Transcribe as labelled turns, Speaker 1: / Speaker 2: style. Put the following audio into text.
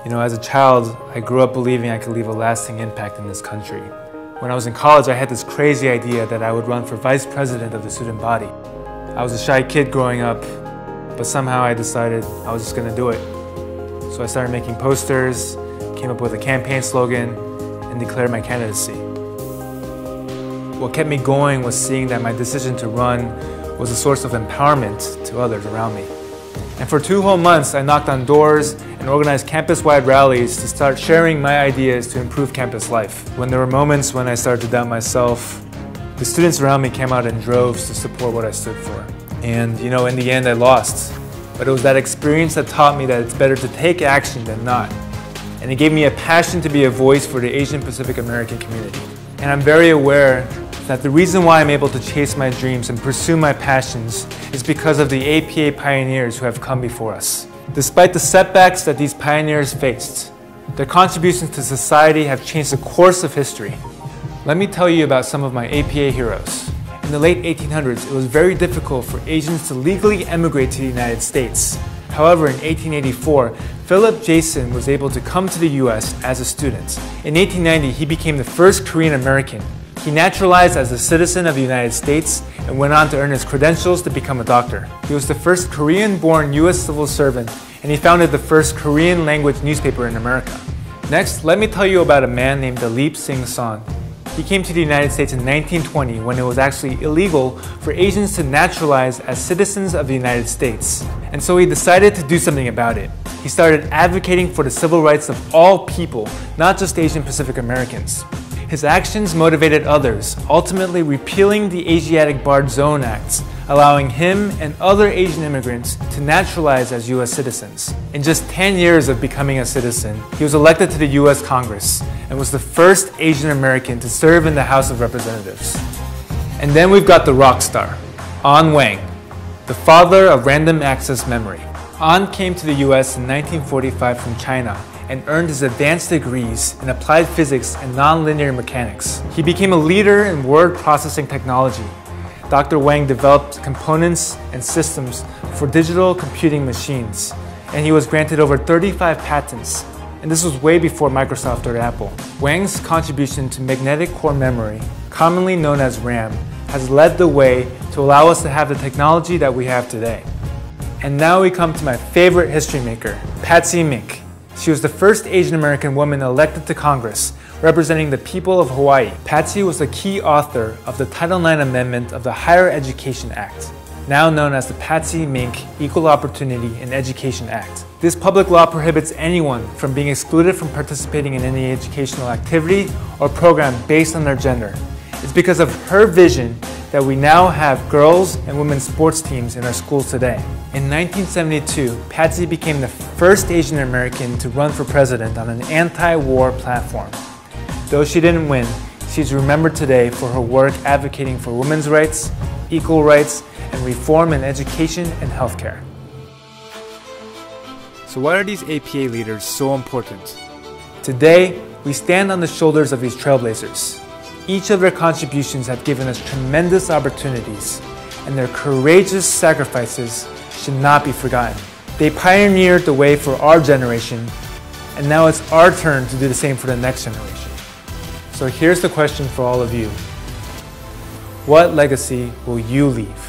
Speaker 1: You know, as a child, I grew up believing I could leave a lasting impact in this country. When I was in college, I had this crazy idea that I would run for vice president of the student body. I was a shy kid growing up, but somehow I decided I was just gonna do it. So I started making posters, came up with a campaign slogan, and declared my candidacy. What kept me going was seeing that my decision to run was a source of empowerment to others around me. And for 2 whole months, I knocked on doors and organized campus-wide rallies to start sharing my ideas to improve campus life. When there were moments when I started to doubt myself, the students around me came out in droves to support what I stood for. And you know, in the end, I lost. But it was that experience that taught me that it's better to take action than not. And it gave me a passion to be a voice for the Asian Pacific American community. And I'm very aware that the reason why I'm able to chase my dreams and pursue my passions is because of the APA pioneers who have come before us. Despite the setbacks that these pioneers faced, their contributions to society have changed the course of history. Let me tell you about some of my APA heroes. In the late 1800s, it was very difficult for Asians to legally emigrate to the United States. However, in 1884, Philip Jason was able to come to the US as a student. In 1890, he became the first Korean American. He naturalized as a citizen of the United States and went on to earn his credentials to become a doctor. He was the first Korean-born US civil servant, and he founded the first Korean-language newspaper in America. Next, let me tell you about a man named Dalip Singh Son. He came to the United States in 1920 when it was actually illegal for Asians to naturalize as citizens of the United States. And so he decided to do something about it. He started advocating for the civil rights of all people, not just Asian Pacific Americans. His actions motivated others, ultimately repealing the Asiatic Barred Zone Act, allowing him and other Asian immigrants to naturalize as US citizens. In just 10 years of becoming a citizen, he was elected to the US Congress and was the first Asian American to serve in the House of Representatives. And then we've got the rock star, An Wang, the father of random access memory. An came to the US in 1945 from China and earned his advanced degrees in applied physics and nonlinear mechanics. He became a leader in word processing technology. Dr. Wang developed components and systems for digital computing machines, and he was granted over 35 patents. And this was way before Microsoft or Apple. Wang's contribution to magnetic core memory, commonly known as RAM, has led the way to allow us to have the technology that we have today. And now we come to my favorite history maker, Patsy Mink. She was the first Asian American woman elected to Congress, representing the people of Hawaii. Patsy was the key author of the Title IX Amendment of the Higher Education Act, now known as the Patsy Mink Equal Opportunity in Education Act. This public law prohibits anyone from being excluded from participating in any educational activity or program based on their gender. It's because of her vision that we now have girls and women's sports teams in our schools today. In 1972, Patsy became the first Asian American to run for president on an anti-war platform. Though she didn't win, she's remembered today for her work advocating for women's rights, equal rights, and reform in education and healthcare. So why are these APA leaders so important? Today, we stand on the shoulders of these trailblazers. Each of their contributions have given us tremendous opportunities, and their courageous sacrifices should not be forgotten. They pioneered the way for our generation, and now it's our turn to do the same for the next generation. So here's the question for all of you. What legacy will you leave?